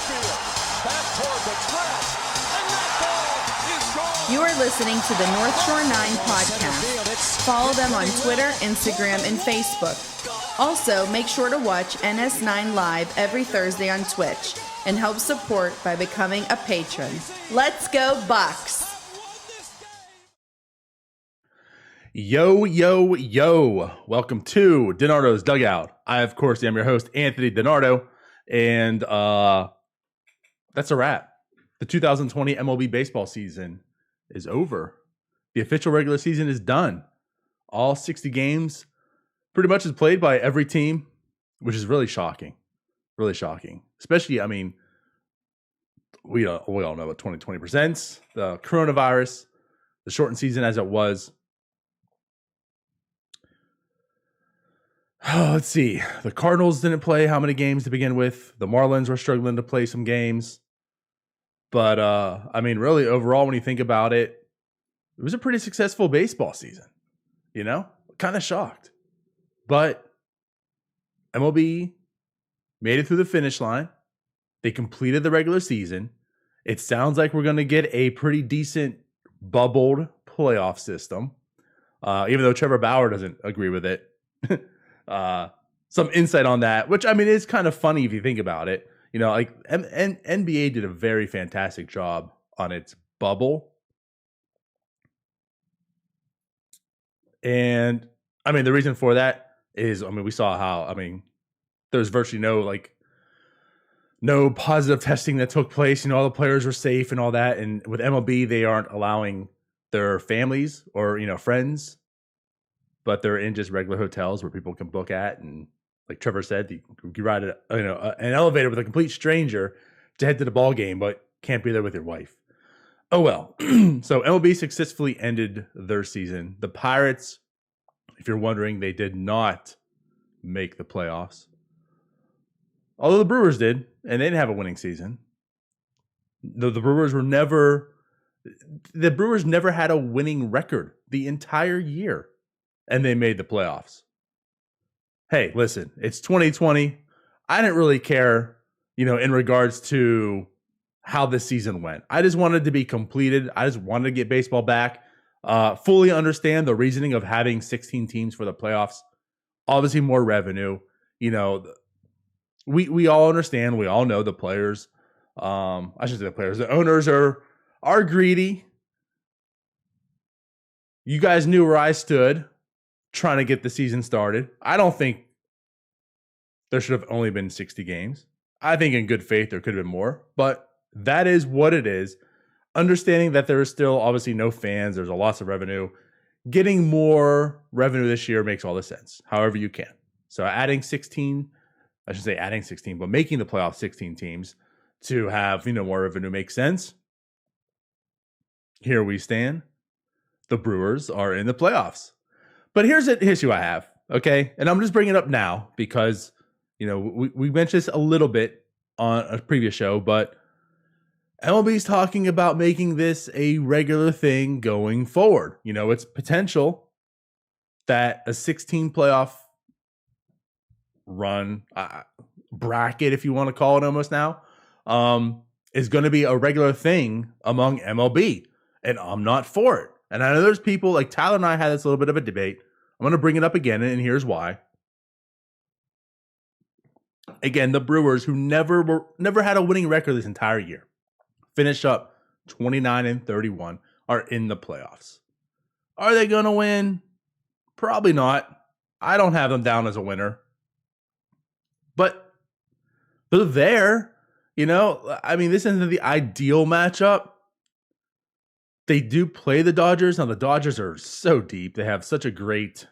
field. Back toward the track. And that ball is gone. You are listening to the North Shore 9 podcast. Follow them on Twitter, Instagram, and Facebook. Also, make sure to watch NS9 Live every Thursday on Twitch and help support by becoming a patron. Let's go Bucks! Yo, yo, yo. Welcome to DiNardo's Dugout. I, of course, am your host, Anthony DiNardo. And that's a wrap. The 2020 MLB baseball season is over. The official regular season is done. All 60 games pretty much is played by every team, which is really shocking. Really shocking. Especially, I mean, we all know what 2020 presents. The coronavirus, the shortened season as it was. Oh, let's see. The Cardinals didn't play how many games to begin with? The Marlins were struggling to play some games. But, I mean, really, overall, when you think about it, it was a pretty successful baseball season. You know? Kind of shocked. But MLB made it through the finish line. They completed the regular season. It sounds like we're going to get a pretty decent bubbled playoff system. Even though Trevor Bauer doesn't agree with it. Some insight on that, which I mean is kind of funny if you think about it. You know, like NBA did a very fantastic job on its bubble, and I mean the reason for that is, I mean, we saw how, I mean, there's virtually no positive testing that took place. You know, all the players were safe and all that, and with MLB they aren't allowing their families or, you know, friends, but they're in just regular hotels where people can book at. And like Trevor said, you can ride an elevator with a complete stranger to head to the ball game, but can't be there with your wife. Oh, well. So MLB successfully ended their season. The Pirates, if you're wondering, they did not make the playoffs. Although the Brewers did, and they didn't have a winning season. The Brewers never had a winning record the entire year. And they made the playoffs. Hey, listen, it's 2020. I didn't really care, you know, in regards to how this season went. I just wanted to be completed. I just wanted to get baseball back. Fully understand the reasoning of having 16 teams for the playoffs. Obviously, more revenue. You know, we all understand. We all know the players. I should say the players. The owners are greedy. You guys knew where I stood trying to get the season started. I don't think there should have only been 60 games. I think in good faith there could have been more, but that is what it is. Understanding that there is still obviously no fans, there's a loss of revenue. Getting more revenue this year makes all the sense, however you can. So adding 16, but making the playoffs 16 teams to have, you know, more revenue makes sense. Here we stand. The Brewers are in the playoffs. But here's an issue I have, okay? And I'm just bringing it up now because, you know, we mentioned this a little bit on a previous show, but MLB's talking about making this a regular thing going forward. You know, it's potential that a 16 playoff run, bracket, if you want to call it almost now, is going to be a regular thing among MLB. And I'm not for it. And I know there's people like Tyler and I had this little bit of a debate. I'm going to bring it up again, and here's why. Again, the Brewers, who never had a winning record this entire year, finished up 29-31, are in the playoffs. Are they going to win? Probably not. I don't have them down as a winner. But they're there. You know, I mean, this isn't the ideal matchup. They do play the Dodgers. Now, the Dodgers are so deep. They have such a great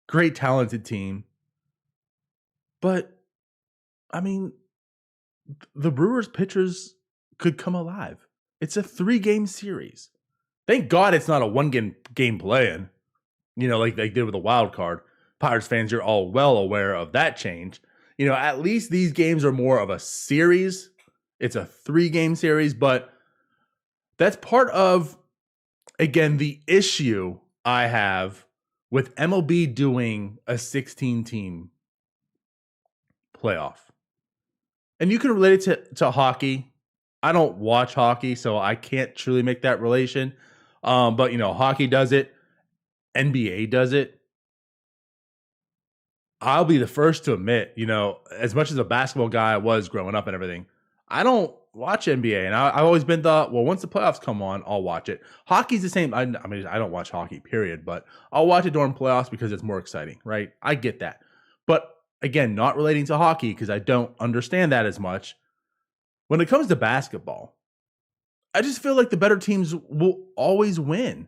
talented team. But, I mean, the Brewers pitchers could come alive. It's a 3-game series. Thank God it's not a 1-game play-in, you know, like they did with the wild card. Pirates fans, you're all well aware of that change. You know, at least these games are more of a series. It's a 3-game series, but that's part of, again, the issue I have with MLB doing a 16-team playoff. and you can relate it to hockey. I don't watch hockey, so I can't truly make that relation. But hockey does it, NBA does it. I'll be the first to admit, as much as a basketball guy I was growing up and everything, I don't watch NBA. And I've always been thought, well, once the playoffs come on, I'll watch it. Hockey's the same. I mean, I don't watch hockey, period, but I'll watch it during playoffs because it's more exciting, right? I get that. But again, not relating to hockey because I don't understand that as much. When it comes to basketball, I just feel like the better teams will always win.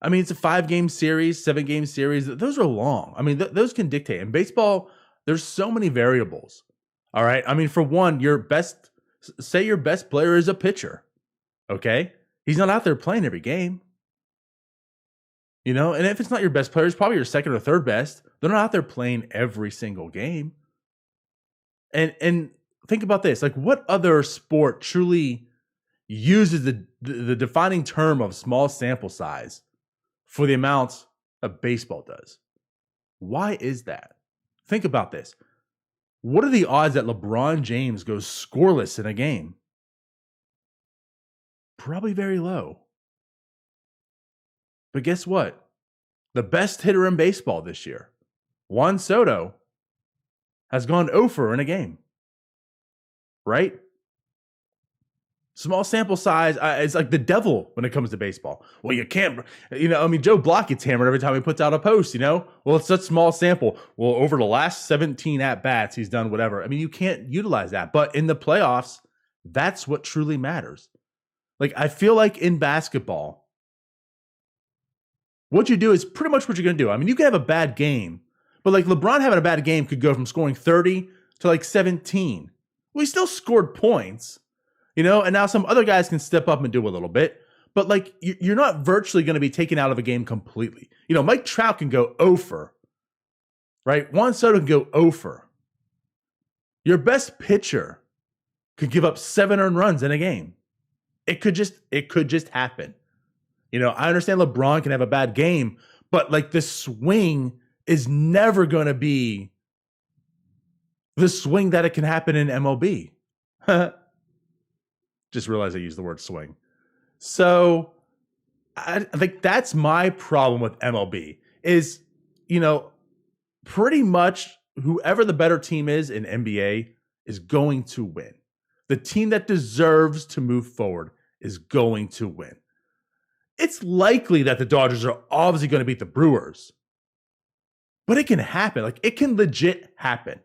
I mean, it's a 5-game series, 7-game series. Those are long. I mean, those can dictate. In baseball, there's so many variables. All right. I mean, for one, your best player is a pitcher. Okay. He's not out there playing every game. And if it's not your best player, it's probably your second or third best. They're not out there playing every single game. And think about this. Like, what other sport truly uses the defining term of small sample size for the amounts that baseball does? Why is that? Think about this. What are the odds that LeBron James goes scoreless in a game? Probably very low. But guess what? The best hitter in baseball this year, Juan Soto, has gone 0 in a game. Right? Small sample size is like the devil when it comes to baseball. Well, you can't, Joe Block gets hammered every time he puts out a post, Well, it's such small sample. Well, over the last 17 at-bats, he's done whatever. I mean, you can't utilize that. But in the playoffs, that's what truly matters. Like, I feel like in basketball, what you do is pretty much what you're going to do. I mean, you can have a bad game, but like LeBron having a bad game could go from scoring 30 to like 17. Well, he still scored points. And now some other guys can step up and do a little bit, but like you're not virtually going to be taken out of a game completely. Mike Trout can go 0, right? Juan Soto can go 0. Your best pitcher could give up 7 earned runs in a game. It could just happen. I understand LeBron can have a bad game, but like the swing is never going to be the swing that it can happen in MLB. Just realized I used the word swing. So I think that's my problem with MLB is, pretty much whoever the better team is in NBA is going to win. The team that deserves to move forward is going to win. It's likely that the Dodgers are obviously going to beat the Brewers, but it can happen. Like, it can legit happen.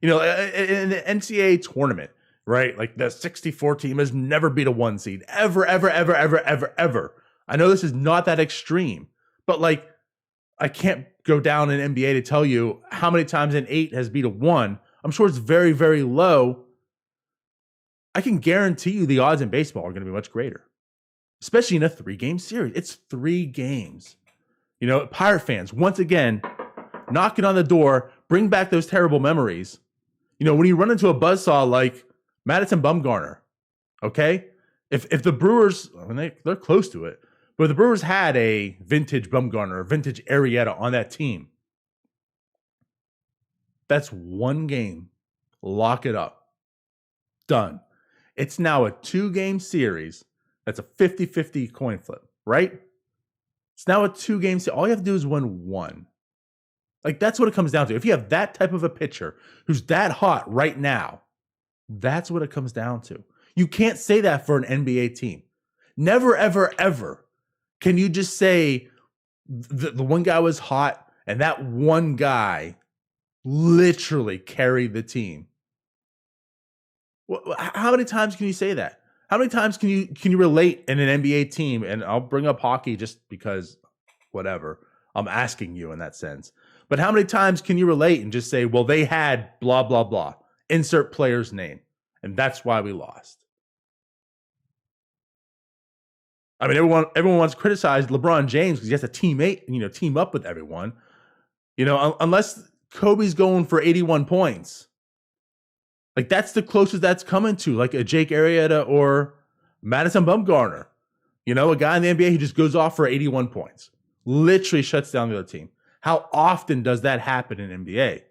In the NCAA tournament, right? Like, the 64 team has never beat a 1 seed ever. I know this is not that extreme, but like, I can't go down in NBA to tell you how many times an 8 has beat a 1. I'm sure it's very, very low. I can guarantee you the odds in baseball are going to be much greater, especially in a 3-game series. It's 3 games. Pirate fans, once again, knocking on the door, bring back those terrible memories. When you run into a buzzsaw like Madison Bumgarner, okay? If the Brewers, I mean, they're close to it, but if the Brewers had a vintage Bumgarner, vintage Arrieta on that team, that's 1 game. Lock it up. Done. It's now a 2-game series. That's a 50-50 coin flip, right? It's now a 2-game series. All you have to do is win 1. Like, that's what it comes down to. If you have that type of a pitcher who's that hot right now, that's what it comes down to. You can't say that for an NBA team. Never, ever, ever can you just say the one guy was hot and that one guy literally carried the team. How many times can you say that? How many times can you relate in an NBA team? And I'll bring up hockey just because, whatever, I'm asking you in that sense. But how many times can you relate and just say, well, they had blah, blah, blah, insert player's name, and that's why we lost? I mean, everyone wants to criticize LeBron James because he has to team up with everyone. Unless Kobe's going for 81 points. Like, that's the closest that's coming to, like a Jake Arrieta or Madison Bumgarner. A guy in the NBA who just goes off for 81 points. Literally shuts down the other team. How often does that happen in NBA?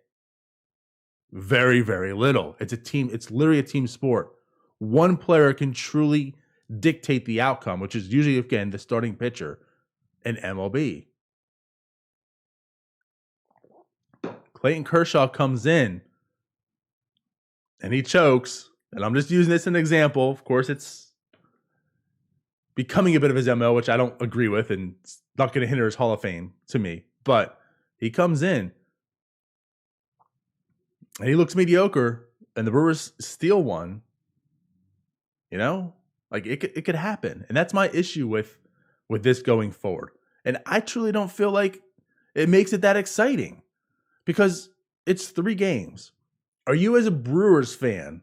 Very, very little. It's literally a team sport. One player can truly dictate the outcome, which is usually, again, the starting pitcher in MLB. Clayton Kershaw comes in and he chokes. And I'm just using this as an example. Of course, it's becoming a bit of his MO, which I don't agree with, and it's not going to hinder his Hall of Fame to me. But he comes in and he looks mediocre, and the Brewers steal one. Like it could happen, and that's my issue with this going forward. And I truly don't feel like it makes it that exciting because it's 3 games. Are you, as a Brewers fan,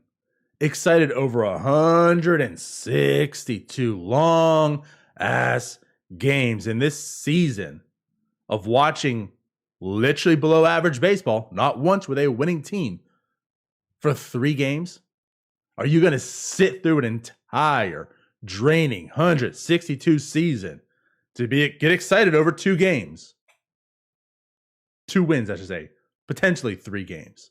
excited over 162 long ass games in this season of watching literally below average baseball? Not once were they a winning team for 3 games. Are you going to sit through an entire draining 162 season to get excited over 2 games? 2 wins, I should say. Potentially 3 games.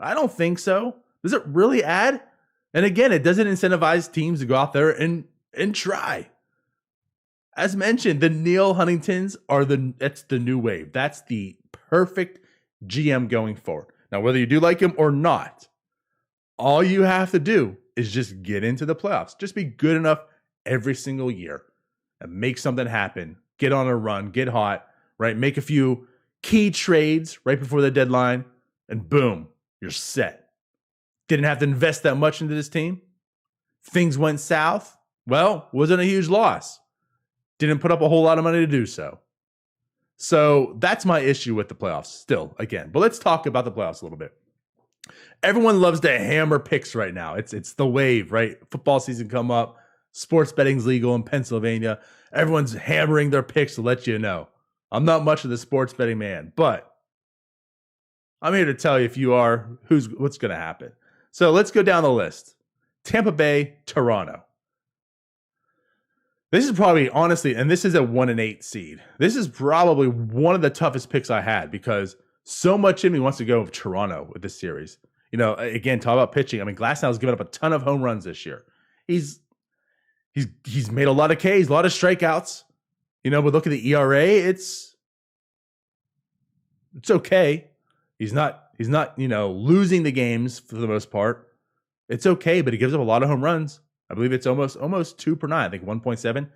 I don't think so. Does it really add? And again, it doesn't incentivize teams to go out there and try. As mentioned, the Neil Huntingtons that's the new wave. That's the perfect GM going forward. Now, whether you do like him or not, all you have to do is just get into the playoffs. Just be good enough every single year and make something happen. Get on a run, get hot, right? Make a few key trades right before the deadline, and boom, you're set. Didn't have to invest that much into this team. Things went south. Well, wasn't a huge loss. Didn't put up a whole lot of money to do so. So that's my issue with the playoffs still, again. But let's talk about the playoffs a little bit. Everyone loves to hammer picks right now. It's the wave, right? Football season come up. Sports betting's legal in Pennsylvania. Everyone's hammering their picks to let you know. I'm not much of the sports betting man, but I'm here to tell you, if you are, what's going to happen. So let's go down the list. Tampa Bay, Toronto. This is probably, honestly, and this is a 1-8 seed. This is probably one of the toughest picks I had because so much in me wants to go with Toronto with this series. Again, talk about pitching. I mean, Glasnow's given up a ton of home runs this year. He's made a lot of Ks, a lot of strikeouts. But look at the ERA. It's okay. He's not losing the games for the most part. It's okay, but he gives up a lot of home runs. I believe it's almost 2 per 9. I think 1.7.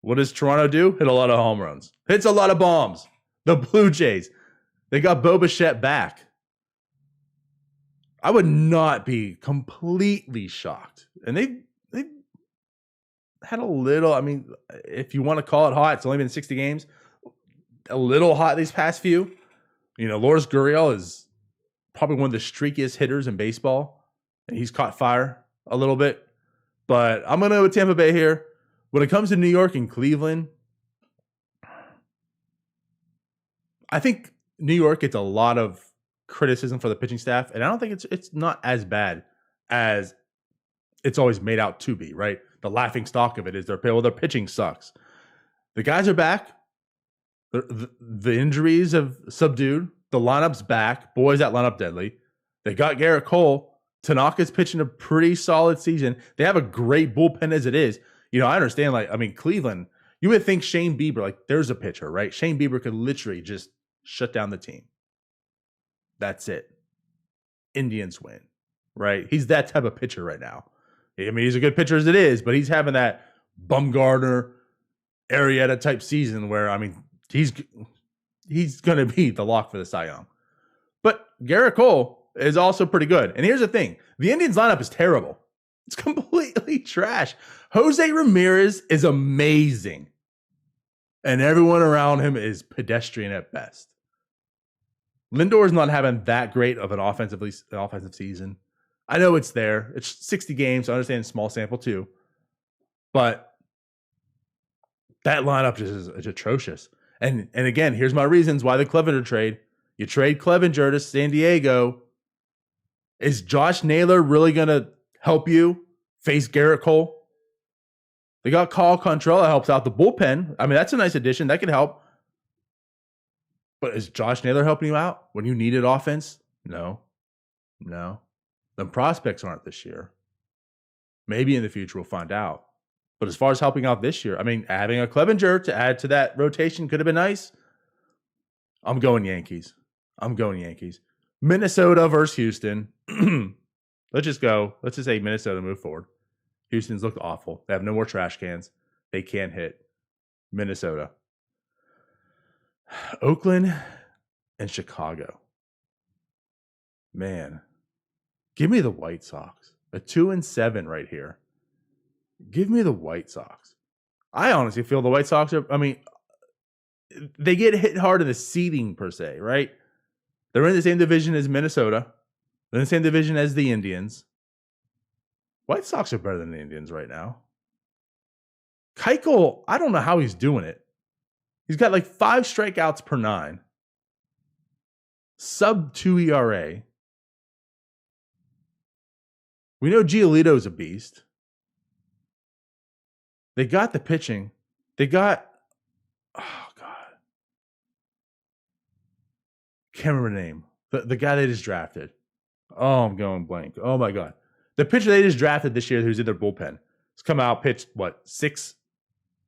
What does Toronto do? Hit a lot of home runs. Hits a lot of bombs. The Blue Jays, they got Bo Bichette back. I would not be completely shocked. And they had a little, I mean, if you want to call it hot, it's only been 60 games. A little hot these past few. Lourdes Gurriel is probably one of the streakiest hitters in baseball. And he's caught fire a little bit. But I'm going to go with Tampa Bay here. When it comes to New York and Cleveland, I think New York gets a lot of criticism for the pitching staff, and I don't think it's not as bad as it's always made out to be, right? The laughing stock of it is their pitching sucks. The guys are back. The injuries have subdued. The lineup's back. Boys, that lineup deadly. They got Garrett Cole. Tanaka's pitching a pretty solid season. They have a great bullpen as it is. I understand, Cleveland, you would think Shane Bieber, there's a pitcher, right? Shane Bieber could literally just shut down the team. That's it. Indians win, right? He's that type of pitcher right now. I mean, he's a good pitcher as it is, but he's having that Bumgarner, Arrieta type season where, he's going to be the lock for the Cy Young. But Garrett Cole is also pretty good. And here's the thing. The Indians lineup is terrible. It's completely trash. Jose Ramirez is amazing. And everyone around him is pedestrian at best. Lindor's not having that great of an offensive season. I know it's there. It's 60 games. So I understand it's small sample too. But that lineup just is atrocious. And again, here's my reasons why the Clevenger trade. You trade Clevenger to San Diego. Is Josh Naylor really going to help you face Garrett Cole? They got Carl Contral that helps out the bullpen. That's a nice addition. That could help. But is Josh Naylor helping you out when you needed offense? No. No. The prospects aren't this year. Maybe in the future we'll find out. But as far as helping out this year, I mean, having a Clevenger to add to that rotation could have been nice. I'm going Yankees. Minnesota versus Houston. Let's just go. Let's just say Minnesota move forward. Houston's looked awful. They have no more trash cans. They can't hit. Minnesota. Oakland and Chicago. Man, give me the White Sox. A 2-7 right here. Give me the White Sox. I honestly feel the White Sox are, they get hit hard in the seeding per se, right? They're in the same division as Minnesota. They're in the same division as the Indians. White Sox are better than the Indians right now. Keuchel, I don't know how he's doing it. He's got like 5 strikeouts per 9. Sub 2 ERA. We know Giolito's a beast. They got the pitching. They got, oh God. Can't remember the name. The guy they just drafted. Oh, I'm going blank. Oh my God. The pitcher they just drafted this year who's in their bullpen. He's come out, pitched, 6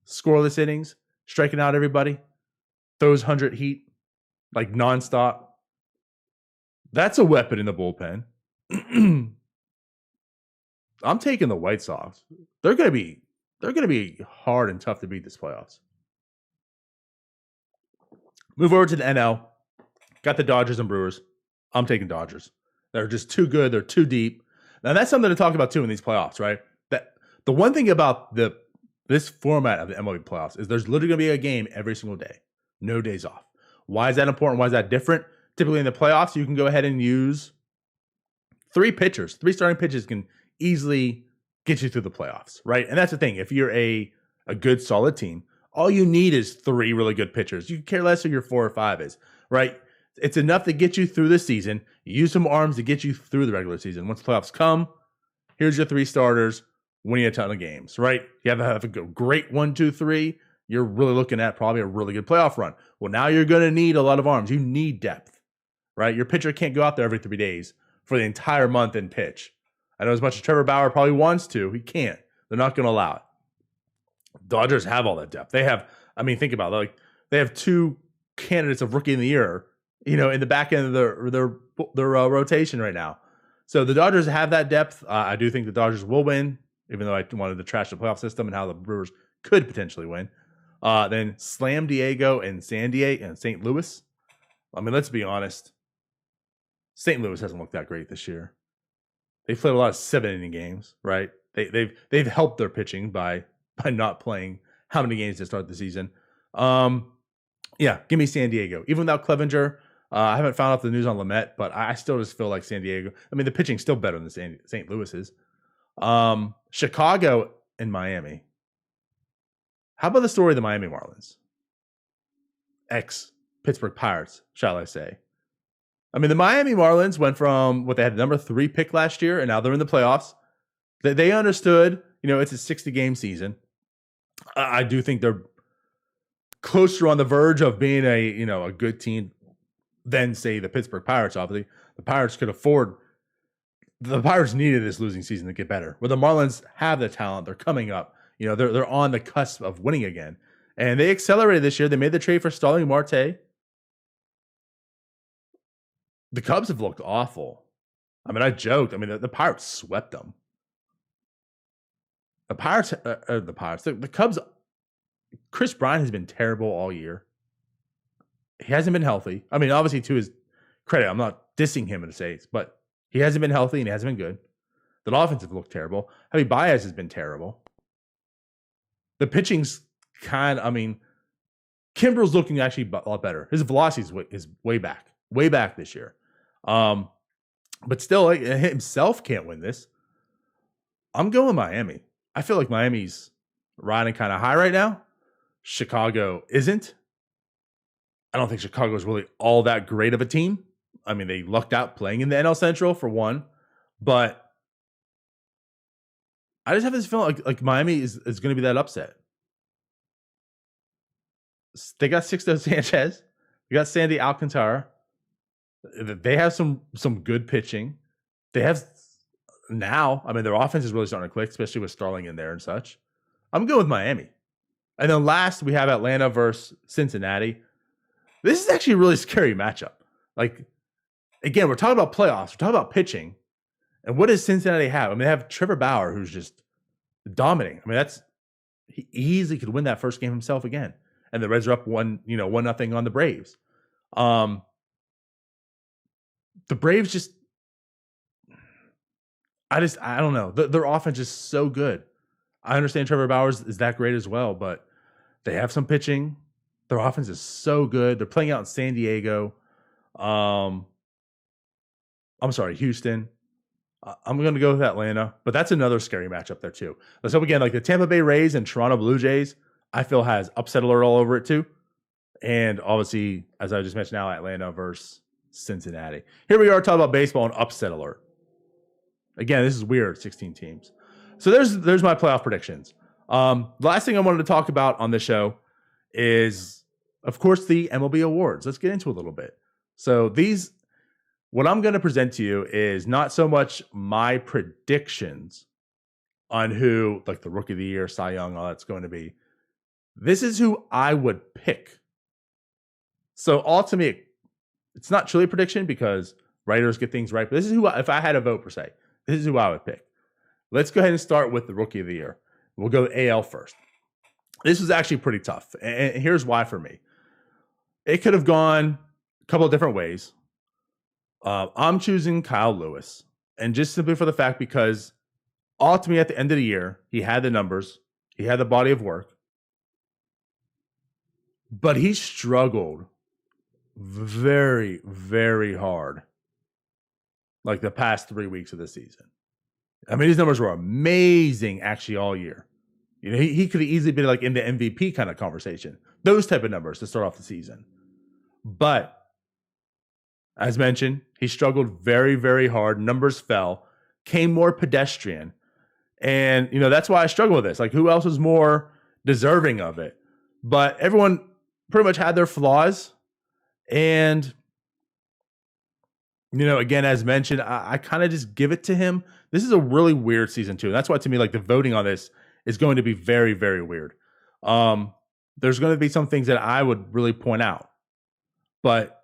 scoreless innings, striking out everybody. Throws 100 heat, like nonstop. That's a weapon in the bullpen. I'm taking the White Sox. They're gonna be hard and tough to beat this playoffs. Move over to the NL. Got the Dodgers and Brewers. I'm taking Dodgers. They're just too good. They're too deep. Now that's something to talk about too in these playoffs, right? That the one thing about this format of the MLB playoffs is there's literally gonna be a game every single day. No days off. Why is that important? Why is that different? Typically in the playoffs, you can go ahead and use 3 pitchers. 3 starting pitchers can easily get you through the playoffs, right? And that's the thing. If you're a good, solid team, all you need is 3 really good pitchers. You care less who your 4 or 5 is, right? It's enough to get you through the season. You use some arms to get you through the regular season. Once the playoffs come, here's your 3 starters winning a ton of games, right? You have a great 1, 2, 3. You're really looking at probably a really good playoff run. Well, now you're going to need a lot of arms. You need depth, right? Your pitcher can't go out there every 3 days for the entire month and pitch. I know as much as Trevor Bauer probably wants to, he can't. They're not going to allow it. Dodgers have all that depth. They have, think about it, like they have 2 candidates of rookie of the year, in the back end of their rotation right now. So the Dodgers have that depth. I do think the Dodgers will win, even though I wanted to trash the playoff system and how the Brewers could potentially win. Then Slam Diego and San Diego and St. Louis. Let's be honest. St. Louis hasn't looked that great this year. They've played a lot of 7-inning games, right? They've helped their pitching by not playing how many games to start the season. Give me San Diego. Even without Clevenger, I haven't found out the news on Lamet, but I still just feel like San Diego. The pitching's still better than St. Louis is. Chicago and Miami. How about the story of the Miami Marlins? Ex-Pittsburgh Pirates, shall I say. The Miami Marlins went from what they had the number 3 pick last year, and now they're in the playoffs. They understood, it's a 60-game season. I do think they're closer on the verge of being a good team than, say, the Pittsburgh Pirates. Obviously, the Pirates needed this losing season to get better. Where the Marlins have the talent, they're coming up. They're on the cusp of winning again, and they accelerated this year. They made the trade for Starling Marte. The Cubs have looked awful. I joked. The Pirates swept them. The Cubs. Chris Bryant has been terrible all year. He hasn't been healthy. Obviously, to his credit, I'm not dissing him in the States, but he hasn't been healthy and he hasn't been good. The offense has looked terrible. Baez has been terrible. The pitching's Kimbrel's looking actually a lot better. His velocity is way back this year. But still, himself can't win this. I'm going Miami. I feel like Miami's riding kind of high right now. Chicago isn't. I don't think Chicago is really all that great of a team. They lucked out playing in the NL Central for one, but I just have this feeling like Miami is going to be that upset. They got Sixto Sanchez. They got Sandy Alcantara. They have some good pitching. they have now, I mean, their offense is really starting to click, especially with Starling in there and such. I'm going with Miami. And then last, we have Atlanta versus Cincinnati. This is actually a really scary matchup. Like, again, we're talking about playoffs. We're talking about pitching. And what does Cincinnati have? I mean, they have Trevor Bauer, who's just dominating. I mean, he easily could win that first game himself again. And the Reds are up 1-0 on the Braves. The Braves just, I don't know. Their offense is so good. I understand Trevor Bauer is that great as well, but they have some pitching. Their offense is so good. They're playing out in San Diego. Houston. I'm going to go with Atlanta, but that's another scary matchup there too. Let's hope again, like the Tampa Bay Rays and Toronto Blue Jays, I feel has upset alert all over it too. And obviously, as I just mentioned now, Atlanta versus Cincinnati. Here we are talking about baseball and upset alert. Again, this is weird, 16 teams. So there's my playoff predictions. The last thing I wanted to talk about on this show is, of course, the MLB awards. Let's get into a little bit. So what I'm going to present to you is not so much my predictions on who, like the Rookie of the Year, Cy Young, all that's going to be. This is who I would pick. So ultimately, it's not truly a prediction because writers get things right. But this is who, if I had a vote per se, this is who I would pick. Let's go ahead and start with the Rookie of the Year. We'll go AL first. This was actually pretty tough. And here's why for me. It could have gone a couple of different ways. I'm choosing Kyle Lewis. And just simply for the fact because ultimately at the end of the year, he had the numbers. He had the body of work. But he struggled very, very hard like the past 3 weeks of the season. I mean, his numbers were amazing actually all year. You know, he could have easily been like in the MVP kind of conversation. Those type of numbers to start off the season. But as mentioned, he struggled very, very hard. Numbers fell, came more pedestrian. And, you know, that's why I struggle with this. Like, who else is more deserving of it? But everyone pretty much had their flaws. And, you know, again, as mentioned, I kind of just give it to him. This is a really weird season, too. And that's why, to me, like, the voting on this is going to be very, very weird. There's going to be some things that I would really point out. But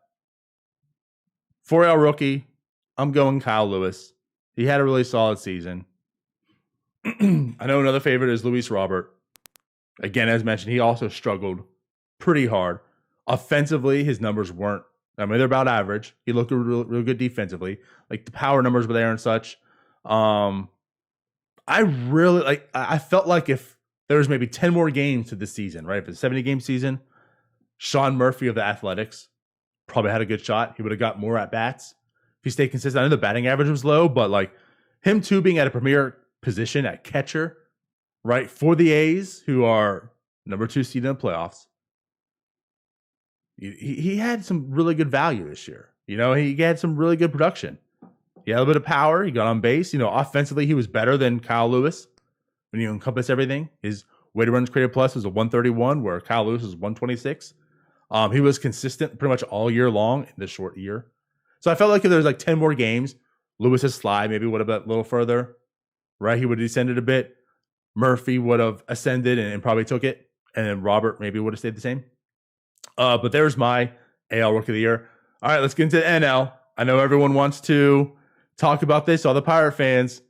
for our rookie, I'm going Kyle Lewis. He had a really solid season. I know another favorite is Luis Robert. Again, as mentioned, he also struggled pretty hard. Offensively, his numbers weren't, I mean, they're about average. He looked real good defensively. Like the power numbers were there and such. I felt like if there was maybe 10 more games to this season, right? If it's a 70-game season, Sean Murphy of the Athletics probably had a good shot. He would have got more at-bats if he stayed consistent. I know the batting average was low, but like him too being at a premier position at catcher, right, for the A's, who are number 2 seed in the playoffs, he had some really good value this year. You know, he had some really good production. He had a little bit of power. He got on base. You know, offensively, he was better than Kyle Lewis when you encompass everything. His weighted runs created plus was a 131, where Kyle Lewis was 126. He was consistent pretty much all year long in this short year. So I felt like if there's like 10 more games, Lewis's slide maybe would have been a little further, right? He would have descended a bit. Murphy would have ascended and probably took it. And then Robert maybe would have stayed the same. But there's my AL Rookie of the Year. All right, let's get into the NL. I know everyone wants to talk about this, all the Pirate fans.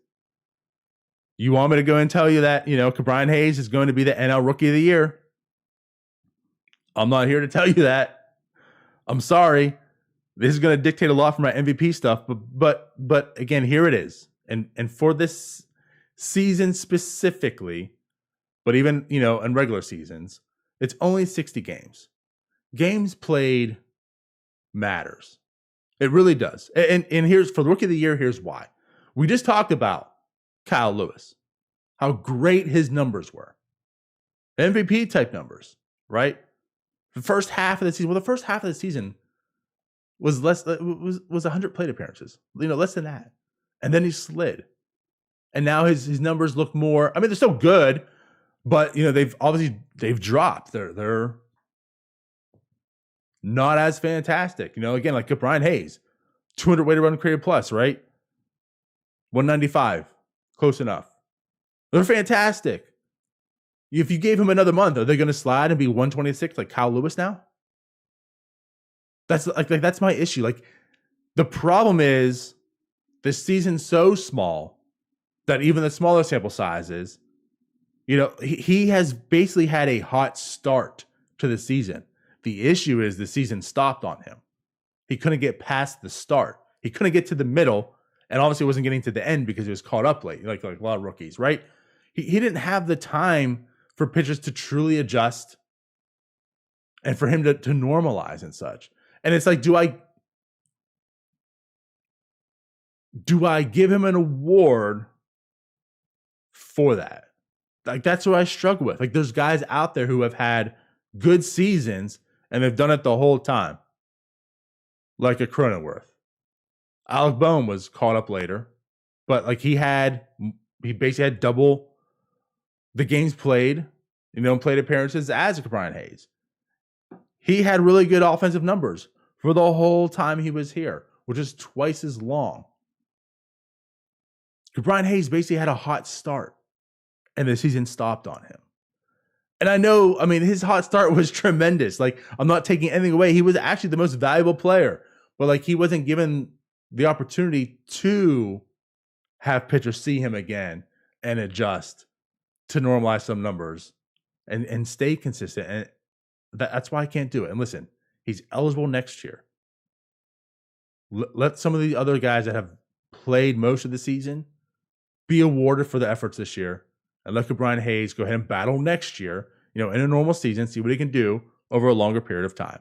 You want me to go and tell you that, you know, Brian Hayes is going to be the NL Rookie of the Year? I'm not here to tell you that. I'm sorry. This is going to dictate a lot for my MVP stuff, but again, here it is. And for this season specifically, but even, you know, in regular seasons, it's only 60 games. Games played matters. It really does. And here's, for the Rookie of the Year, here's why. We just talked about Kyle Lewis, how great his numbers were. MVP type numbers, right? The first half of the season, well, the first half of the season was was 100 plate appearances, you know, less than that. And then he slid. And now his numbers look more, I mean, they're still good, but you know, they've dropped. They're not as fantastic. You know, again, like Brian Hayes, 200 weighted run created plus, right? 195. Close enough. They're fantastic. If you gave him another month, are they going to slide and be 126 like Kyle Lewis now? That's my issue. Like, the problem is the season's so small that even the smaller sample sizes, he has basically had a hot start to the season. The issue is the season stopped on him. He couldn't get past the start. He couldn't get to the middle, and obviously wasn't getting to the end because he was caught up late, like a lot of rookies, right? He didn't have the time for pitchers to truly adjust and for him to normalize and such. And it's like, do I give him an award for that? Like, that's what I struggle with. Like, there's guys out there who have had good seasons and they've done it the whole time. Like a Cronenworth. Alec Boehm was caught up later, but like he basically had double the games played, plate appearances as Brian Hayes. He had really good offensive numbers for the whole time he was here, which is twice as long. Brian Hayes basically had a hot start, and the season stopped on him. And his hot start was tremendous. Like, I'm not taking anything away. He was actually the most valuable player, but like he wasn't given the opportunity to have pitchers see him again and adjust to normalize some numbers and stay consistent. And that's why I can't do it. And listen, he's eligible next year. Let some of the other guys that have played most of the season be awarded for the efforts this year. And let Brian Hayes go ahead and battle next year, in a normal season, see what he can do over a longer period of time.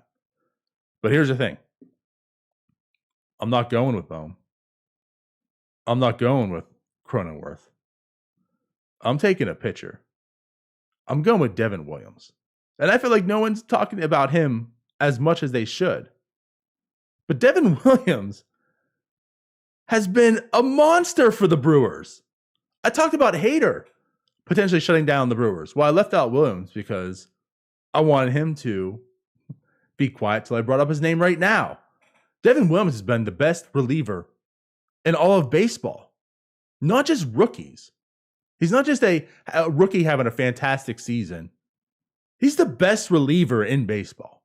But here's the thing. I'm not going with Boehm. I'm not going with Cronenworth. I'm taking a pitcher. I'm going with Devin Williams. And I feel like no one's talking about him as much as they should. But Devin Williams has been a monster for the Brewers. I talked about Hader potentially shutting down the Brewers. Well, I left out Williams because I wanted him to be quiet till I brought up his name right now. Devin Williams has been the best reliever in all of baseball, not just rookies. He's not just a rookie having a fantastic season. He's the best reliever in baseball.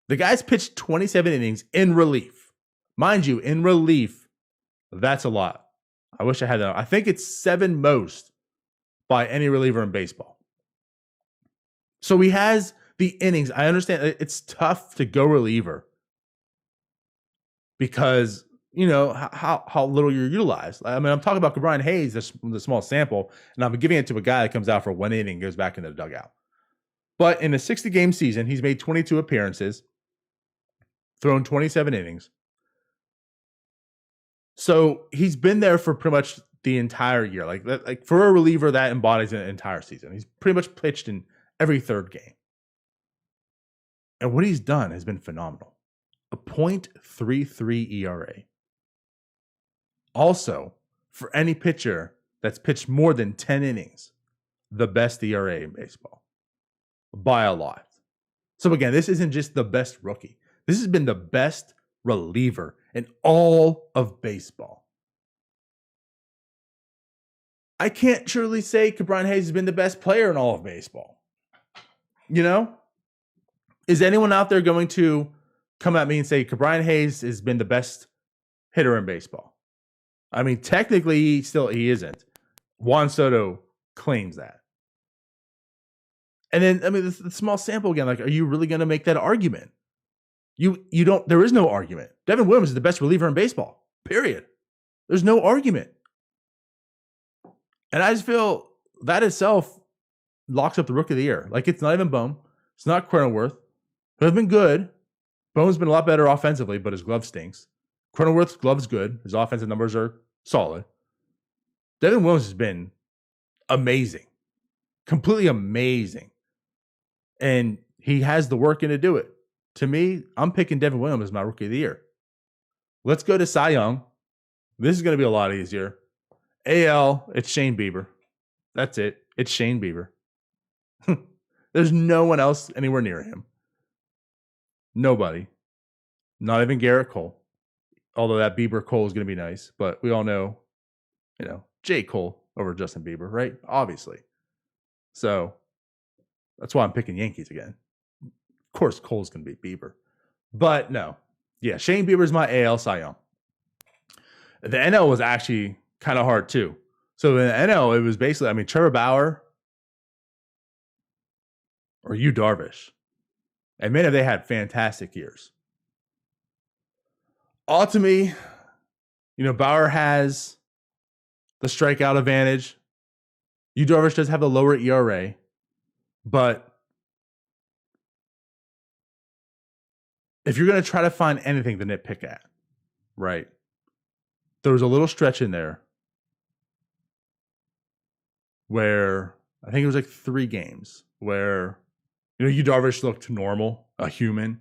The guy's pitched 27 innings in relief. Mind you, in relief, that's a lot. I wish I had that. I think it's 7 most by any reliever in baseball. So he has the innings. I understand it's tough to go reliever because, how little you're utilized. I mean, I'm talking about Brian Hayes, the small sample, and I'm giving it to a guy that comes out for 1 inning and goes back into the dugout. But in a 60-game season, he's made 22 appearances, thrown 27 innings. So he's been there for pretty much the entire year. Like for a reliever, that embodies an entire season. He's pretty much pitched in every third game. And what he's done has been phenomenal. A .33 ERA. Also, for any pitcher that's pitched more than 10 innings, the best ERA in baseball. By a lot. So again, this isn't just the best rookie. This has been the best reliever in all of baseball. I can't truly say Brian Hayes has been the best player in all of baseball. Is anyone out there going to come at me and say Brian Hayes has been the best hitter in baseball? I mean, technically, he isn't. Juan Soto claims that. And then, the small sample again, like, are you really going to make that argument? You don't, there is no argument. Devin Williams is the best reliever in baseball, period. There's no argument. And I just feel that itself locks up the Rookie of the Year. Like, it's not even Boehm. It's not Cronenworth. But it's been good. Boehm's been a lot better offensively, but his glove stinks. Cronenworth's glove's good. His offensive numbers are solid. Devin Williams has been amazing. Completely amazing. And he has the work in to do it. To me, I'm picking Devin Williams as my Rookie of the Year. Let's go to Cy Young. This is going to be a lot easier. AL, it's Shane Bieber. That's it. It's Shane Bieber. There's no one else anywhere near him. Nobody. Not even Garrett Cole. Although that Bieber Cole is going to be nice. But we all know J. Cole over Justin Bieber, right? Obviously. So that's why I'm picking Yankees again. Of course, Cole's going to beat Bieber. But no. Yeah, Shane Bieber's my AL Cy Young. The NL was actually kind of hard too. So in the NL, it was basically, Trevor Bauer or Yu Darvish. And man, have they had fantastic years. Ultimately, Bauer has the strikeout advantage. Yu Darvish does have the lower ERA, but if you're going to try to find anything to nitpick at, right, there was a little stretch in there where I think it was like 3 games where, Yu Darvish looked normal, a human,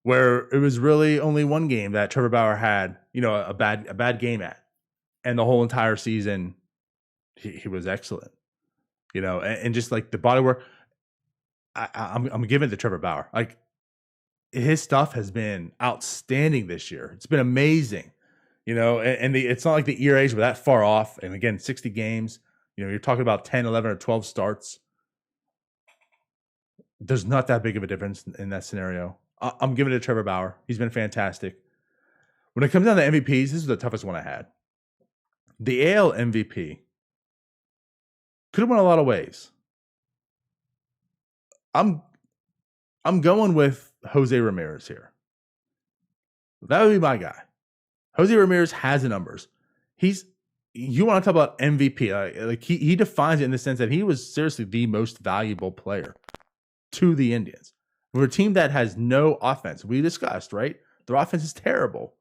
where it was really only one game that Trevor Bauer had, a bad game at. And the whole entire season, he was excellent, and just like the body work, I'm giving it to Trevor Bauer. Like, his stuff has been outstanding this year. It's been amazing, and it's not like the ERAs were that far off. And again, 60 games, you're talking about 10, 11, or 12 starts. There's not that big of a difference in that scenario. I'm giving it to Trevor Bauer. He's been fantastic. When it comes down to MVPs, this is the toughest one I had. The AL MVP could have went a lot of ways. I'm going with Jose Ramirez here. That would be my guy. Jose Ramirez has the numbers. You want to talk about MVP? Like he defines it in the sense that he was seriously the most valuable player to the Indians. We're a team that has no offense. We discussed, right? Their offense is terrible.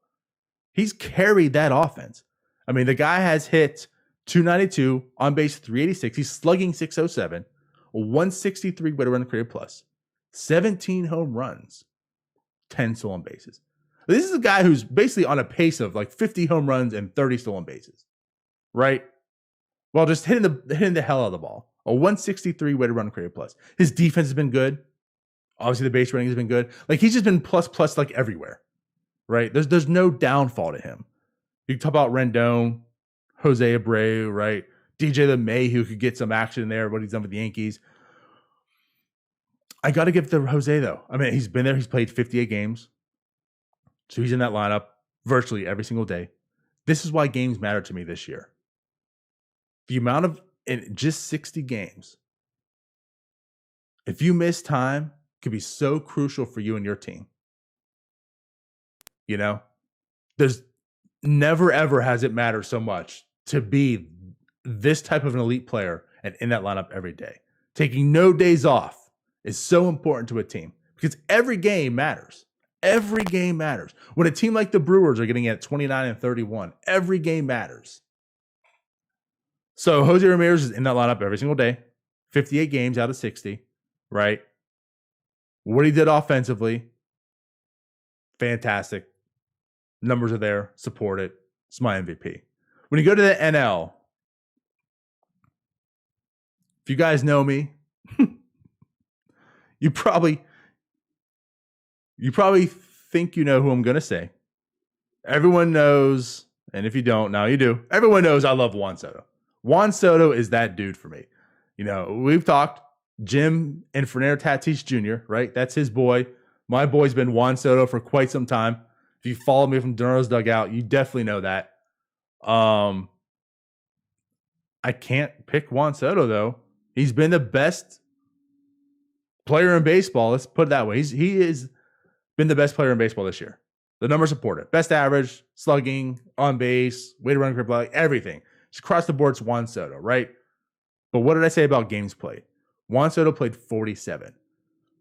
He's carried that offense. The guy has hit 292, on base 386. He's slugging 607, a 163 weighted run created plus, 17 home runs, 10 stolen bases. This is a guy who's basically on a pace of like 50 home runs and 30 stolen bases, right? Well, just hitting the hell out of the ball. A 163 weighted run created plus. His defense has been good. Obviously, the base running has been good. Like, he's just been plus like everywhere, right? There's no downfall to him. You can talk about Rendon, Jose Abreu, right? DJ LeMay, who could get some action in there, what he's done with the Yankees. I got to give it to Jose, though. He's been there. He's played 58 games. So he's in that lineup virtually every single day. This is why games matter to me this year. The amount of, in just 60 games, if you miss time, could be so crucial for you and your team. There's never, ever has it mattered so much to be this type of an elite player and in that lineup every day. Taking no days off is so important to a team because every game matters. Every game matters. When a team like the Brewers are getting at 29 and 31, every game matters. So Jose Ramirez is in that lineup every single day, 58 games out of 60, right? What he did offensively, fantastic. Numbers are there, support it. It's my MVP. When you go to the NL, if you guys know me, you probably think you know who I'm going to say. Everyone knows, and if you don't, now you do. Everyone knows I love Juan Soto. Juan Soto is that dude for me. We've talked Jim and Fernando Tatis Jr., right? That's his boy. My boy's been Juan Soto for quite some time. If you follow me from DiNardo's dugout, you definitely know that. I can't pick Juan Soto, though. He's been the best player in baseball. Let's put it that way. He has been the best player in baseball this year. The numbers support it. Best average, slugging, on base, weighted run created plus, everything. Just across the board, it's Juan Soto, right? But what did I say about games played? Juan Soto played 47.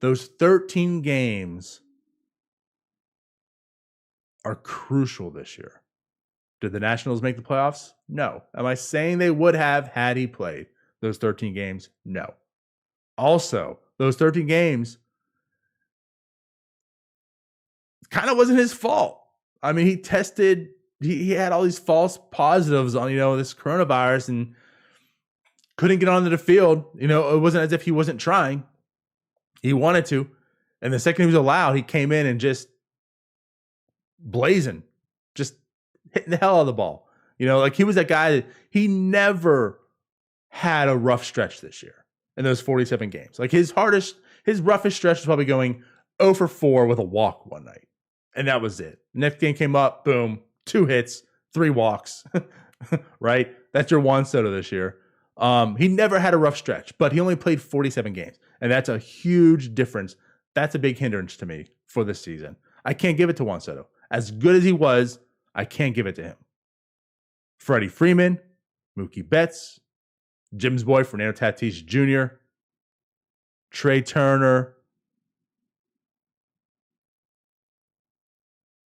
Those 13 games are crucial this year. Did the Nationals make the playoffs? No. Am I saying they would have had he played those 13 games? No. Also, those 13 games kind of wasn't his fault. He had all these false positives on, this coronavirus and couldn't get onto the field. It wasn't as if he wasn't trying. He wanted to. And the second he was allowed, he came in and just blazing, just hitting the hell out of the ball. Like he was that guy that he never had a rough stretch this year in those 47 games. Like his roughest stretch was probably going 0 for 4 with a walk one night. And that was it. Next game came up, boom, 2 hits, 3 walks, right? That's your Juan Soto this year. He never had a rough stretch, but he only played 47 games. And that's a huge difference. That's a big hindrance to me for this season. I can't give it to Juan Soto. As good as he was, I can't give it to him. Freddie Freeman, Mookie Betts, Jim's boy, Fernando Tatis Jr., Trey Turner,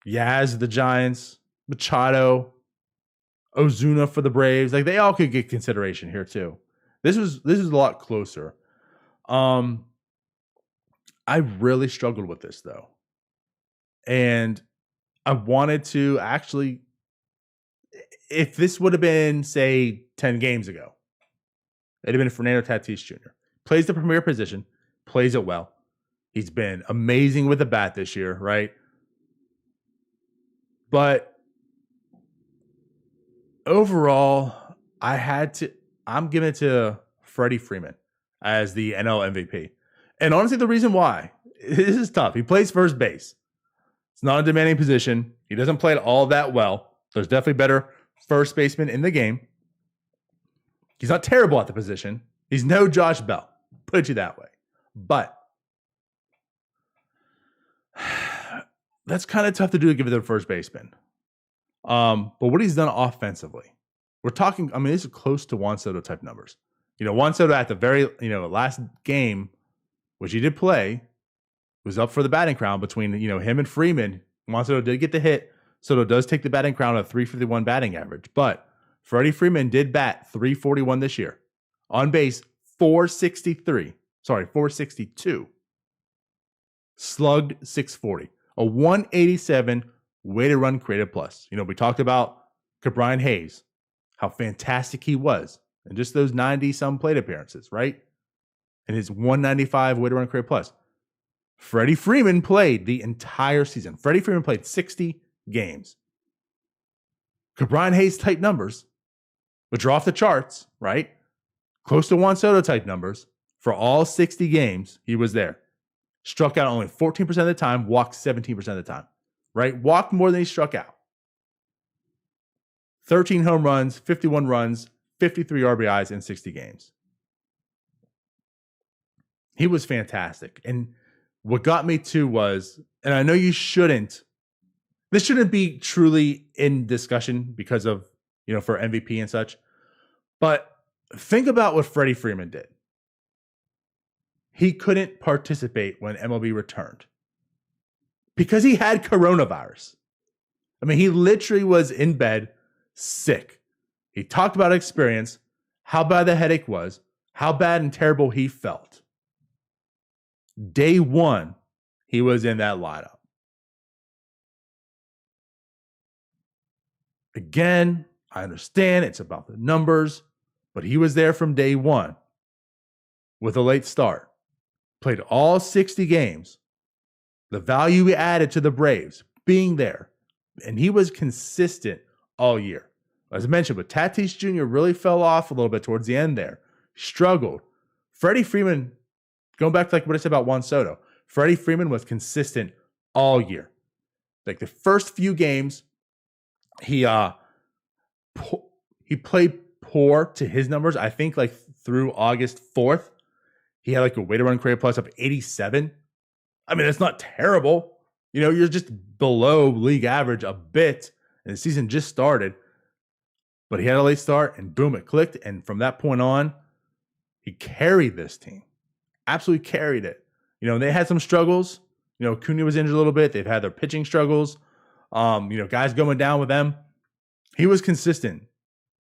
Yaz of the Giants, Machado, Ozuna for the Braves. Like they all could get consideration here too. This is a lot closer. I really struggled with this though. And I wanted to actually, if this would have been, say, 10 games ago, it'd have been Fernando Tatis Jr. Plays the premier position, plays it well. He's been amazing with the bat this year, right? But overall, I'm giving it to Freddie Freeman as the NL MVP. And honestly, the reason why, this is tough. He plays first base. It's not a demanding position. He doesn't play it all that well. There's definitely better first baseman in the game. He's not terrible at the position. He's no Josh Bell. Put it to you that way. But that's kind of tough to do to give it to the first baseman. But what he's done offensively, we're talking, this is close to Juan Soto type numbers. Juan Soto at the very, last game, which he did play, was up for the batting crown between, him and Freeman. Juan Soto did get the hit. Soto does take the batting crown at a 351 batting average. But Freddie Freeman did bat 341 this year. On base, 462. Slugged 640. A 187 weighted run created plus. We talked about Brian Hayes, how fantastic he was, and just those 90-some plate appearances, right? And his 195 weighted run created plus. Freddie Freeman played the entire season. Freddie Freeman played 60 games. Brian Hayes type numbers, which are off the charts, right? Close to Juan Soto type numbers. For all 60 games, he was there. Struck out only 14% of the time, walked 17% of the time, right? Walked more than he struck out. 13 home runs, 51 runs, 53 RBIs in 60 games. He was fantastic. And what got me too was, and I know this shouldn't be truly in discussion because of, for MVP and such, but think about what Freddie Freeman did. He couldn't participate when MLB returned because he had coronavirus. He literally was in bed sick. He talked about experience, how bad the headache was, how bad and terrible he felt. Day one, he was in that lineup. Again, I understand it's about the numbers, but he was there from day one with a late start. Played all 60 games. The value he added to the Braves, being there. And he was consistent all year. As I mentioned, but Tatis Jr. really fell off a little bit towards the end there. Struggled. Freddie Freeman, going back to what I said about Juan Soto, Freddie Freeman was consistent all year. Like the first few games, he played poor to his numbers. I think through August 4th, he had a weighted run created plus of 87. That's not terrible. You're just below league average a bit, and the season just started. But he had a late start, and boom, it clicked. And from that point on, he carried this team. Absolutely carried it. They had some struggles. Cunha was injured a little bit. They've had their pitching struggles. Guys going down with them. He was consistent.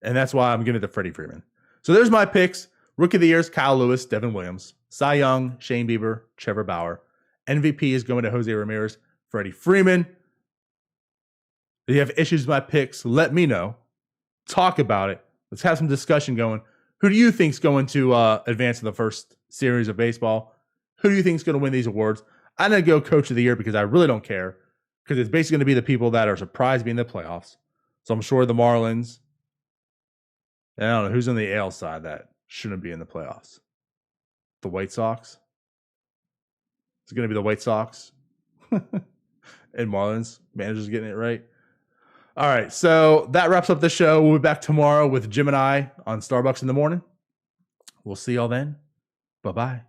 And that's why I'm giving it to Freddie Freeman. So there's my picks. Rookie of the Year is Kyle Lewis, Devin Williams. Cy Young, Shane Bieber, Trevor Bauer. MVP is going to Jose Ramirez, Freddie Freeman. If you have issues with my picks, let me know. Talk about it. Let's have some discussion going. Who do you think is going to advance in the first series of baseball? Who do you think is going to win these awards? I'm going to go Coach of the Year because I really don't care, because it's basically going to be the people that are surprised being in the playoffs. So I'm sure the Marlins, I don't know who's on the AL side that shouldn't be in the playoffs. The White Sox. It's going to be the White Sox and Marlins. Manager's getting it right. All right, so that wraps up the show. We'll be back tomorrow with Jim and I on Starbucks in the morning. We'll see y'all then. Bye-bye.